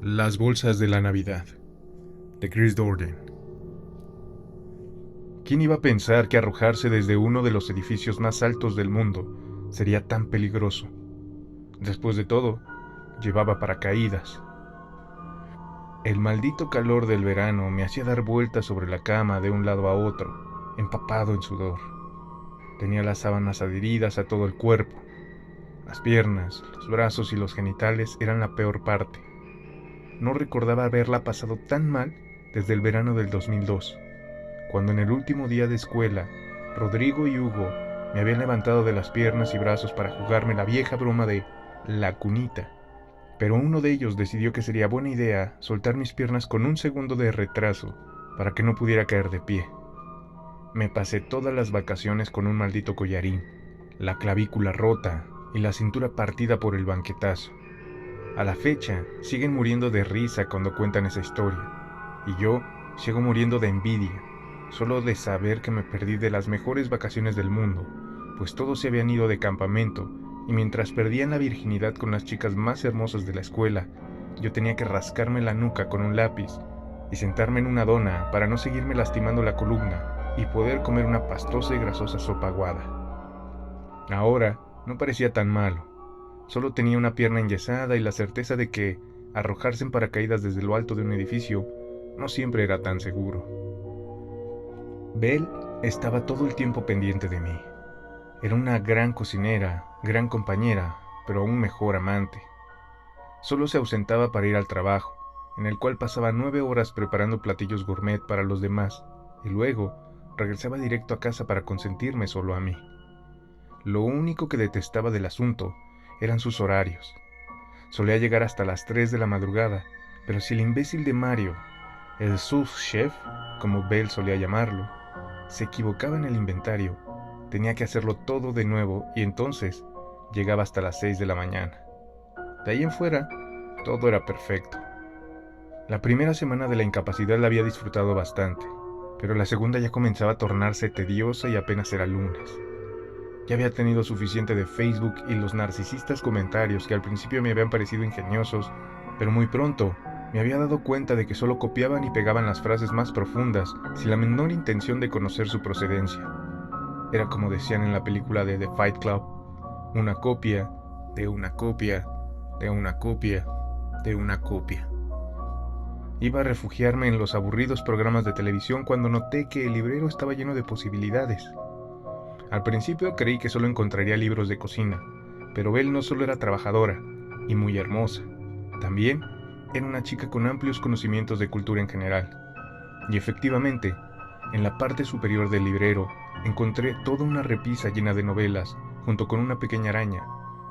Las bolsas de la Navidad, de Chris Dorden. ¿Quién iba a pensar que arrojarse desde uno de los edificios más altos del mundo sería tan peligroso? Después de todo, llevaba paracaídas. El maldito calor del verano me hacía dar vueltas sobre la cama de un lado a otro, empapado en sudor. Tenía las sábanas adheridas a todo el cuerpo. Las piernas, los brazos y los genitales eran la peor parte. No recordaba haberla pasado tan mal desde el verano del 2002, cuando en el último día de escuela, Rodrigo y Hugo me habían levantado de las piernas y brazos para jugarme la vieja broma de la cunita, pero uno de ellos decidió que sería buena idea soltar mis piernas con un segundo de retraso para que no pudiera caer de pie. Me pasé todas las vacaciones con un maldito collarín, la clavícula rota y la cintura partida por el banquetazo. A la fecha, siguen muriendo de risa cuando cuentan esa historia, y yo sigo muriendo de envidia, solo de saber que me perdí de las mejores vacaciones del mundo, pues todos se habían ido de campamento, y mientras perdían la virginidad con las chicas más hermosas de la escuela, yo tenía que rascarme la nuca con un lápiz y sentarme en una dona para no seguirme lastimando la columna y poder comer una pastosa y grasosa sopa aguada. Ahora no parecía tan malo. Solo tenía una pierna enyesada y la certeza de que arrojarse en paracaídas desde lo alto de un edificio no siempre era tan seguro. Belle estaba todo el tiempo pendiente de mí. Era una gran cocinera, gran compañera, pero aún mejor amante. Solo se ausentaba para ir al trabajo, en el cual pasaba 9 horas preparando platillos gourmet para los demás, y luego regresaba directo a casa para consentirme solo a mí. Lo único que detestaba del asunto eran sus horarios. Solía llegar hasta las 3 de la madrugada, pero si el imbécil de Mario, el sous-chef, como Belle solía llamarlo, se equivocaba en el inventario, tenía que hacerlo todo de nuevo y entonces llegaba hasta las 6 de la mañana. De ahí en fuera, todo era perfecto. La primera semana de la incapacidad la había disfrutado bastante, pero la segunda ya comenzaba a tornarse tediosa y apenas era lunes. Ya había tenido suficiente de Facebook y los narcisistas comentarios que al principio me habían parecido ingeniosos, pero muy pronto me había dado cuenta de que solo copiaban y pegaban las frases más profundas sin la menor intención de conocer su procedencia. Era como decían en la película de The Fight Club, una copia, de una copia, de una copia, de una copia. Iba a refugiarme en los aburridos programas de televisión cuando noté que el librero estaba lleno de posibilidades. Al principio creí que solo encontraría libros de cocina, pero Belle no solo era trabajadora y muy hermosa, también era una chica con amplios conocimientos de cultura en general. Y efectivamente, en la parte superior del librero encontré toda una repisa llena de novelas, junto con una pequeña araña,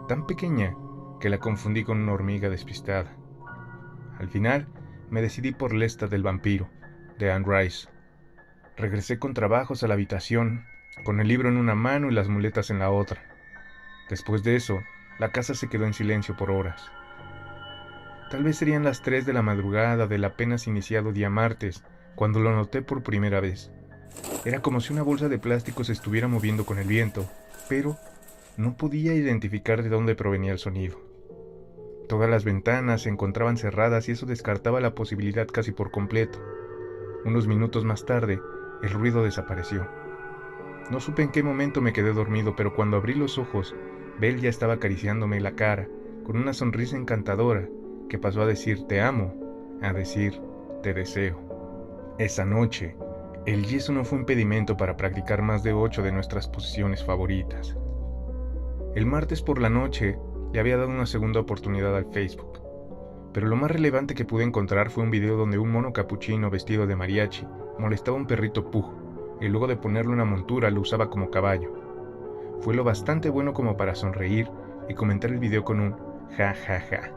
tan pequeña que la confundí con una hormiga despistada. Al final, me decidí por Lestat del vampiro, de Anne Rice. Regresé con trabajos a la habitación, con el libro en una mano y las muletas en la otra. Después de eso, la casa se quedó en silencio por horas. Tal vez serían las 3 de la madrugada del apenas iniciado día martes, cuando lo noté por primera vez. Era como si una bolsa de plástico se estuviera moviendo con el viento, pero no podía identificar de dónde provenía el sonido. Todas las ventanas se encontraban cerradas y eso descartaba la posibilidad casi por completo. Unos minutos más tarde, el ruido desapareció. No supe en qué momento me quedé dormido, pero cuando abrí los ojos, Belle ya estaba acariciándome la cara, con una sonrisa encantadora, que pasó a decir te amo, a decir te deseo. Esa noche, el yeso no fue impedimento para practicar más de 8 de nuestras posiciones favoritas. El martes por la noche le había dado una segunda oportunidad al Facebook, pero lo más relevante que pude encontrar fue un video donde un mono capuchino vestido de mariachi molestaba a un perrito pug, y luego de ponerle una montura lo usaba como caballo. Fue lo bastante bueno como para sonreír y comentar el video con un ja ja ja.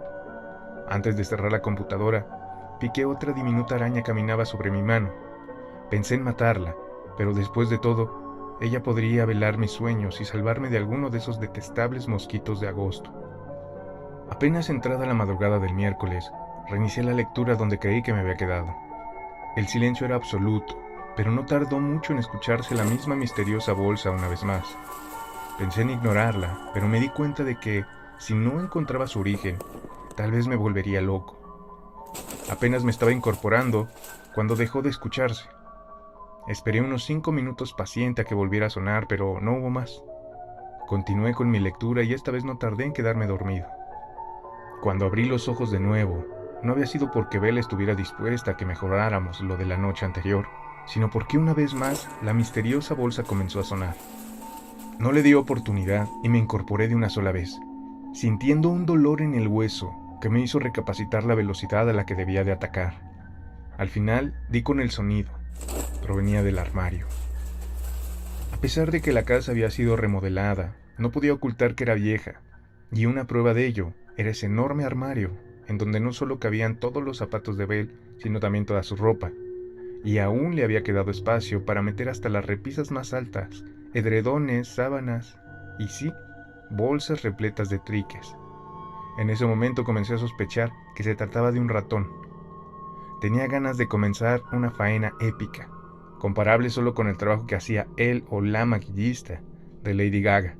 Antes de cerrar la computadora, vi que otra diminuta araña caminaba sobre mi mano. Pensé en matarla, pero después de todo, ella podría velar mis sueños y salvarme de alguno de esos detestables mosquitos de agosto. Apenas entrada la madrugada del miércoles, reinicié la lectura donde creí que me había quedado. El silencio era absoluto, pero no tardó mucho en escucharse la misma misteriosa bolsa una vez más. Pensé en ignorarla, pero me di cuenta de que, si no encontraba su origen, tal vez me volvería loco. Apenas me estaba incorporando cuando dejó de escucharse. Esperé unos 5 minutos paciente a que volviera a sonar, pero no hubo más. Continué con mi lectura y esta vez no tardé en quedarme dormido. Cuando abrí los ojos de nuevo, no había sido porque Bella estuviera dispuesta a que mejoráramos lo de la noche anterior, sino porque una vez más la misteriosa bolsa comenzó a sonar. No le di oportunidad y me incorporé de una sola vez, sintiendo un dolor en el hueso que me hizo recapacitar la velocidad a la que debía de atacar. Al final di con el sonido. Provenía del armario. A pesar de que la casa había sido remodelada, no podía ocultar que era vieja, y una prueba de ello era ese enorme armario, en donde no solo cabían todos los zapatos de Belle, sino también toda su ropa, y aún le había quedado espacio para meter hasta las repisas más altas, edredones, sábanas y sí, bolsas repletas de triques. En ese momento comencé a sospechar que se trataba de un ratón. Tenía ganas de comenzar una faena épica, comparable solo con el trabajo que hacía él o la maquillista de Lady Gaga.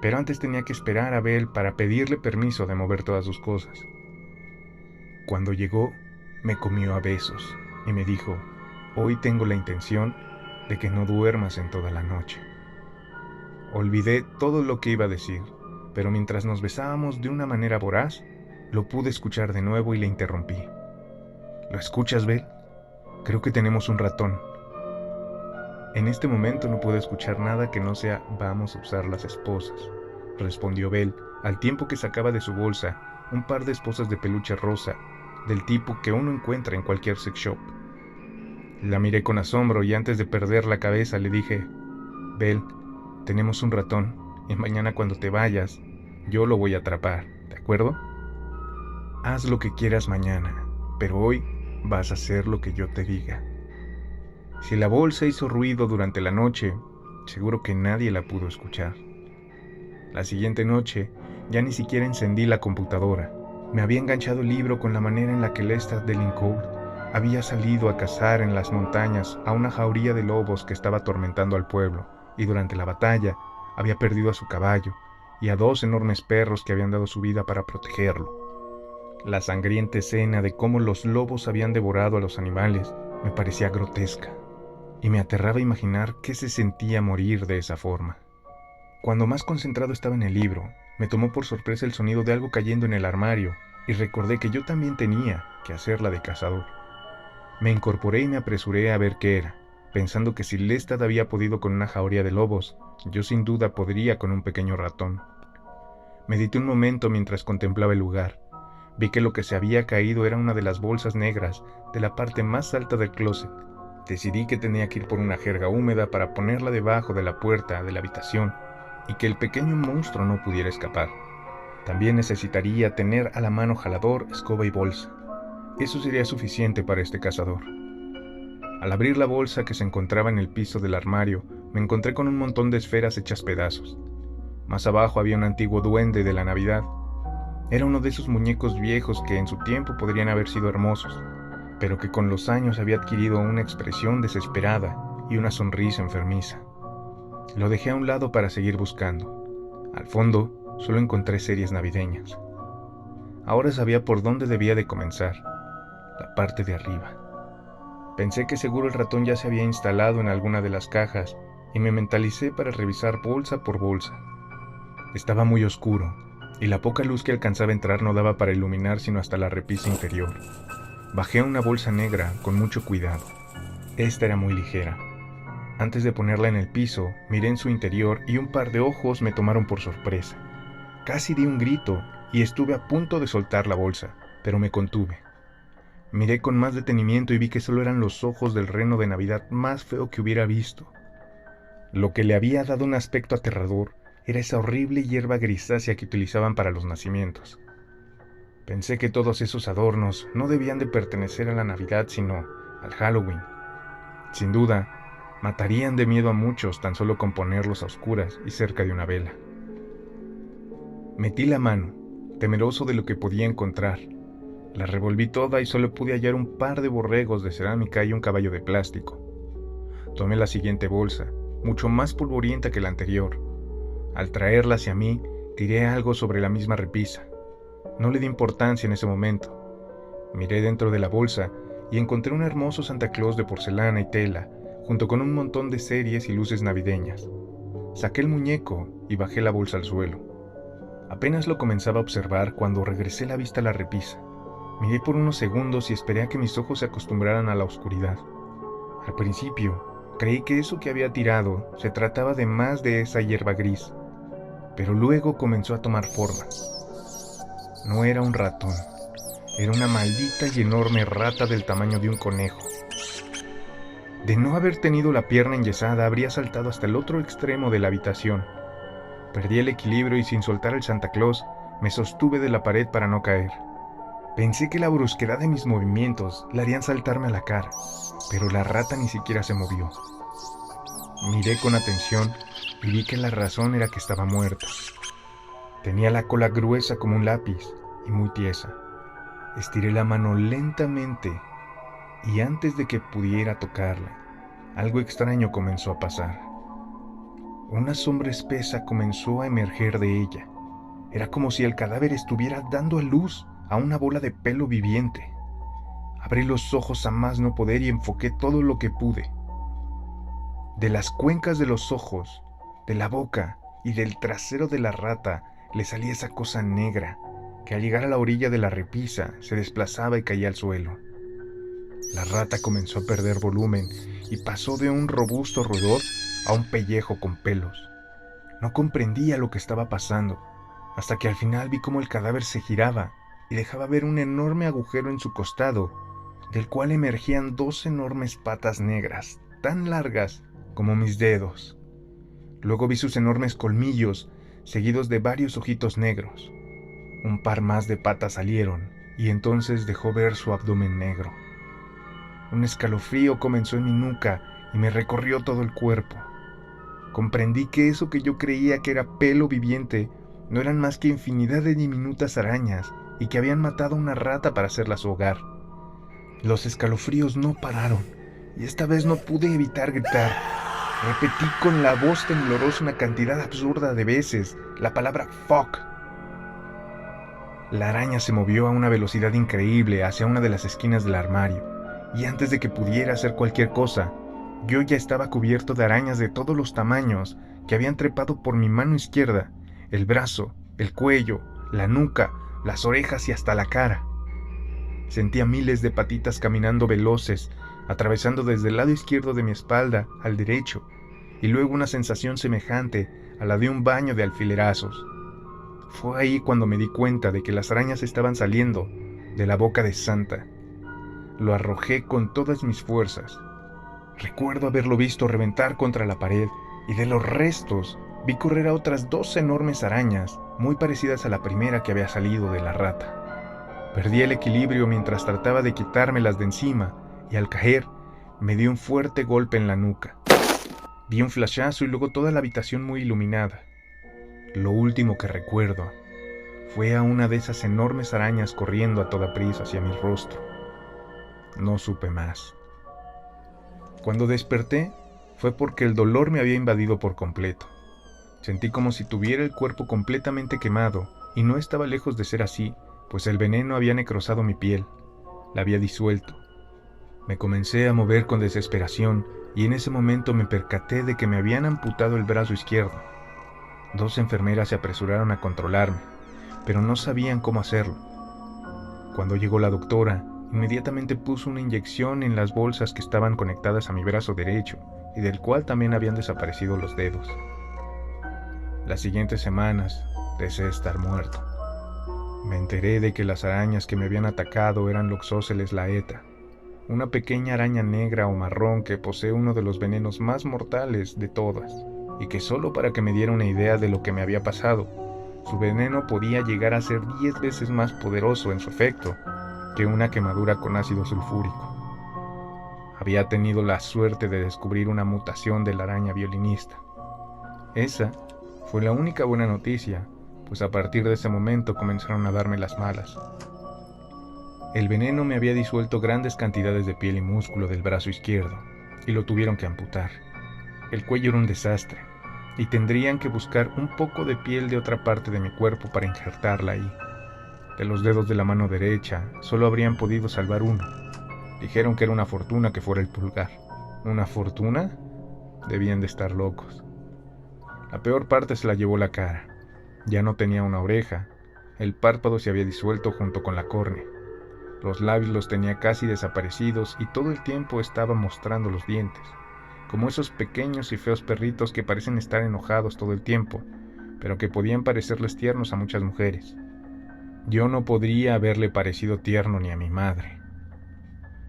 Pero antes tenía que esperar a Belle para pedirle permiso de mover todas sus cosas. Cuando llegó, me comió a besos y me dijo: hoy tengo la intención de que no duermas en toda la noche. Olvidé todo lo que iba a decir, pero mientras nos besábamos de una manera voraz, lo pude escuchar de nuevo y le interrumpí. ¿Lo escuchas, Belle? Creo que tenemos un ratón. En este momento no pude escuchar nada que no sea «vamos a usar las esposas», respondió Belle, al tiempo que sacaba de su bolsa un par de esposas de peluche rosa, del tipo que uno encuentra en cualquier sex shop. La miré con asombro y antes de perder la cabeza le dije: Belle, tenemos un ratón y mañana cuando te vayas, yo lo voy a atrapar, ¿de acuerdo? Haz lo que quieras mañana, pero hoy vas a hacer lo que yo te diga. Si la bolsa hizo ruido durante la noche, seguro que nadie la pudo escuchar. La siguiente noche, ya ni siquiera encendí la computadora. Me había enganchado el libro con la manera en la que Lestat de Lincourt había salido a cazar en las montañas a una jauría de lobos que estaba atormentando al pueblo, y durante la batalla había perdido a su caballo y a 2 enormes perros que habían dado su vida para protegerlo. La sangrienta escena de cómo los lobos habían devorado a los animales me parecía grotesca, y me aterraba imaginar qué se sentía morir de esa forma. Cuando más concentrado estaba en el libro, me tomó por sorpresa el sonido de algo cayendo en el armario, y recordé que yo también tenía que hacerla de cazador. Me incorporé y me apresuré a ver qué era, pensando que si Lestat había podido con una jauría de lobos, yo sin duda podría con un pequeño ratón. Medité un momento mientras contemplaba el lugar. Vi que lo que se había caído era una de las bolsas negras de la parte más alta del closet. Decidí que tenía que ir por una jerga húmeda para ponerla debajo de la puerta de la habitación y que el pequeño monstruo no pudiera escapar. También necesitaría tener a la mano jalador, escoba y bolsa. Eso sería suficiente para este cazador. Al abrir la bolsa que se encontraba en el piso del armario, me encontré con un montón de esferas hechas pedazos. Más abajo había un antiguo duende de la Navidad. Era uno de esos muñecos viejos que en su tiempo podrían haber sido hermosos, pero que con los años había adquirido una expresión desesperada y una sonrisa enfermiza. Lo dejé a un lado para seguir buscando. Al fondo, solo encontré series navideñas. Ahora sabía por dónde debía de comenzar, la parte de arriba. Pensé que seguro el ratón ya se había instalado en alguna de las cajas y me mentalicé para revisar bolsa por bolsa. Estaba muy oscuro y la poca luz que alcanzaba a entrar no daba para iluminar sino hasta la repisa inferior. Bajé a una bolsa negra con mucho cuidado. Esta era muy ligera. Antes de ponerla en el piso, miré en su interior y un par de ojos me tomaron por sorpresa. Casi di un grito y estuve a punto de soltar la bolsa, pero me contuve. Miré con más detenimiento y vi que solo eran los ojos del reno de Navidad más feo que hubiera visto. Lo que le había dado un aspecto aterrador era esa horrible hierba grisácea que utilizaban para los nacimientos. Pensé que todos esos adornos no debían de pertenecer a la Navidad sino al Halloween. Sin duda, matarían de miedo a muchos tan solo con ponerlos a oscuras y cerca de una vela. Metí la mano, temeroso de lo que podía encontrar. La revolví toda y solo pude hallar un par de borregos de cerámica y un caballo de plástico. Tomé la siguiente bolsa, mucho más polvorienta que la anterior. Al traerla hacia mí, tiré algo sobre la misma repisa. No le di importancia en ese momento. Miré dentro de la bolsa y encontré un hermoso Santa Claus de porcelana y tela, junto con un montón de series y luces navideñas. Saqué el muñeco y bajé la bolsa al suelo. Apenas lo comenzaba a observar cuando regresé la vista a la repisa. Miré por unos segundos y esperé a que mis ojos se acostumbraran a la oscuridad. Al principio, creí que eso que había tirado se trataba de más de esa hierba gris, pero luego comenzó a tomar forma. No era un ratón, era una maldita y enorme rata del tamaño de un conejo. De no haber tenido la pierna enyesada, habría saltado hasta el otro extremo de la habitación. Perdí el equilibrio y sin soltar el Santa Claus, me sostuve de la pared para no caer. Pensé que la brusquedad de mis movimientos la harían saltarme a la cara, pero la rata ni siquiera se movió. Miré con atención y vi que la razón era que estaba muerta. Tenía la cola gruesa como un lápiz y muy tiesa. Estiré la mano lentamente y antes de que pudiera tocarla, algo extraño comenzó a pasar. Una sombra espesa comenzó a emerger de ella. Era como si el cadáver estuviera dando a luz a una bola de pelo viviente. Abrí los ojos a más no poder y enfoqué todo lo que pude. De las cuencas de los ojos, de la boca y del trasero de la rata le salía esa cosa negra que al llegar a la orilla de la repisa se desplazaba y caía al suelo. La rata comenzó a perder volumen y pasó de un robusto roedor a un pellejo con pelos. No comprendía lo que estaba pasando, hasta que al final vi cómo el cadáver se giraba y dejaba ver un enorme agujero en su costado, del cual emergían dos enormes patas negras, tan largas como mis dedos. Luego vi sus enormes colmillos, seguidos de varios ojitos negros. Un par más de patas salieron, y entonces dejó ver su abdomen negro. Un escalofrío comenzó en mi nuca y me recorrió todo el cuerpo. Comprendí que eso que yo creía que era pelo viviente no eran más que infinidad de diminutas arañas y que habían matado a una rata para hacerla su hogar. Los escalofríos no pararon y esta vez no pude evitar gritar. Repetí con la voz temblorosa una cantidad absurda de veces la palabra fuck. La araña se movió a una velocidad increíble hacia una de las esquinas del armario, y antes de que pudiera hacer cualquier cosa, yo ya estaba cubierto de arañas de todos los tamaños que habían trepado por mi mano izquierda, el brazo, el cuello, la nuca, las orejas y hasta la cara. Sentía miles de patitas caminando veloces, atravesando desde el lado izquierdo de mi espalda al derecho, y luego una sensación semejante a la de un baño de alfilerazos. Fue ahí cuando me di cuenta de que las arañas estaban saliendo de la boca de Santa. Lo arrojé con todas mis fuerzas. Recuerdo haberlo visto reventar contra la pared y de los restos vi correr a otras dos enormes arañas muy parecidas a la primera que había salido de la rata. Perdí el equilibrio mientras trataba de quitármelas de encima y al caer me dio un fuerte golpe en la nuca. Vi un flashazo y luego toda la habitación muy iluminada. Lo último que recuerdo fue a una de esas enormes arañas corriendo a toda prisa hacia mi rostro. No supe más. Cuando desperté fue porque el dolor me había invadido por completo. Sentí como si tuviera el cuerpo completamente quemado y no estaba lejos de ser así, pues el veneno había necrosado mi piel, la había disuelto. Me comencé a mover con desesperación y en ese momento me percaté de que me habían amputado el brazo izquierdo. Dos enfermeras se apresuraron a controlarme, pero no sabían cómo hacerlo. Cuando llegó la doctora, inmediatamente puso una inyección en las bolsas que estaban conectadas a mi brazo derecho y del cual también habían desaparecido los dedos. Las siguientes semanas deseé estar muerto. Me enteré de que las arañas que me habían atacado eran Loxosceles laeta, una pequeña araña negra o marrón que posee uno de los venenos más mortales de todas, y que solo para que me diera una idea de lo que me había pasado, su veneno podía llegar a ser 10 veces más poderoso en su efecto que una quemadura con ácido sulfúrico. Había tenido la suerte de descubrir una mutación de la araña violinista. Esa fue la única buena noticia, pues a partir de ese momento comenzaron a darme las malas. El veneno me había disuelto grandes cantidades de piel y músculo del brazo izquierdo, y lo tuvieron que amputar. El cuello era un desastre, y tendrían que buscar un poco de piel de otra parte de mi cuerpo para injertarla ahí. De los dedos de la mano derecha, solo habrían podido salvar uno. Dijeron que era una fortuna que fuera el pulgar. ¿Una fortuna? Debían de estar locos. La peor parte se la llevó la cara. Ya no tenía una oreja. El párpado se había disuelto junto con la córnea. Los labios los tenía casi desaparecidos y todo el tiempo estaba mostrando los dientes, como esos pequeños y feos perritos que parecen estar enojados todo el tiempo, pero que podían parecerles tiernos a muchas mujeres. Yo no podría haberle parecido tierno ni a mi madre.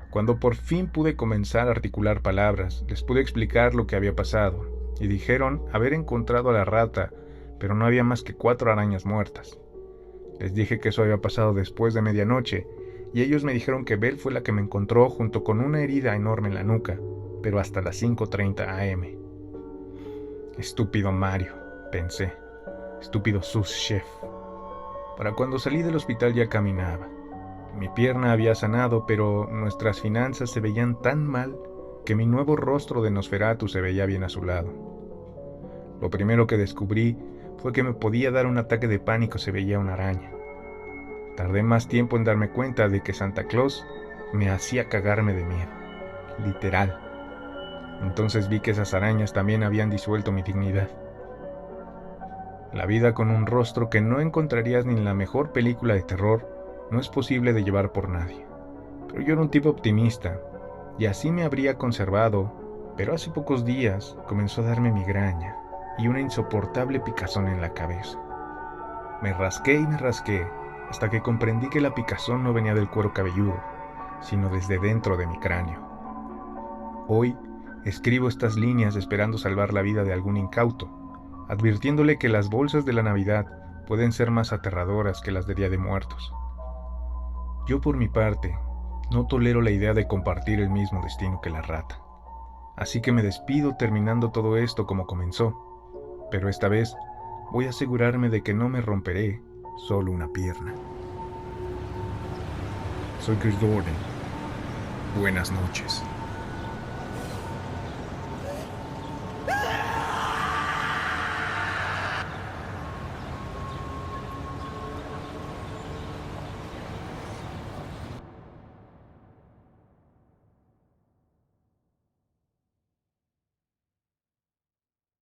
Cuando por fin pude comenzar a articular palabras, les pude explicar lo que había pasado, y dijeron haber encontrado a la rata, pero no había más que 4 arañas muertas. Les dije que eso había pasado después de medianoche, y ellos me dijeron que Belle fue la que me encontró junto con una herida enorme en la nuca, pero hasta las 5:30 am. Estúpido Mario, pensé. Estúpido sus chef. Para cuando salí del hospital ya caminaba. Mi pierna había sanado, pero nuestras finanzas se veían tan mal que mi nuevo rostro de Nosferatu se veía bien a su lado. Lo primero que descubrí fue que me podía dar un ataque de pánico si veía una araña. Tardé más tiempo en darme cuenta de que Santa Claus me hacía cagarme de miedo, literal. Entonces vi que esas arañas también habían disuelto mi dignidad. La vida con un rostro que no encontrarías ni en la mejor película de terror no es posible de llevar por nadie. Pero yo era un tipo optimista, y así me habría conservado, pero hace pocos días comenzó a darme migraña y una insoportable picazón en la cabeza. Me rasqué y me rasqué, hasta que comprendí que la picazón no venía del cuero cabelludo, sino desde dentro de mi cráneo. Hoy escribo estas líneas esperando salvar la vida de algún incauto, advirtiéndole que las bolsas de la Navidad pueden ser más aterradoras que las de Día de Muertos. Yo por mi parte, no tolero la idea de compartir el mismo destino que la rata. Así que me despido terminando todo esto como comenzó, pero esta vez voy a asegurarme de que no me romperé solo una pierna. Soy Chris Gordon. Buenas noches.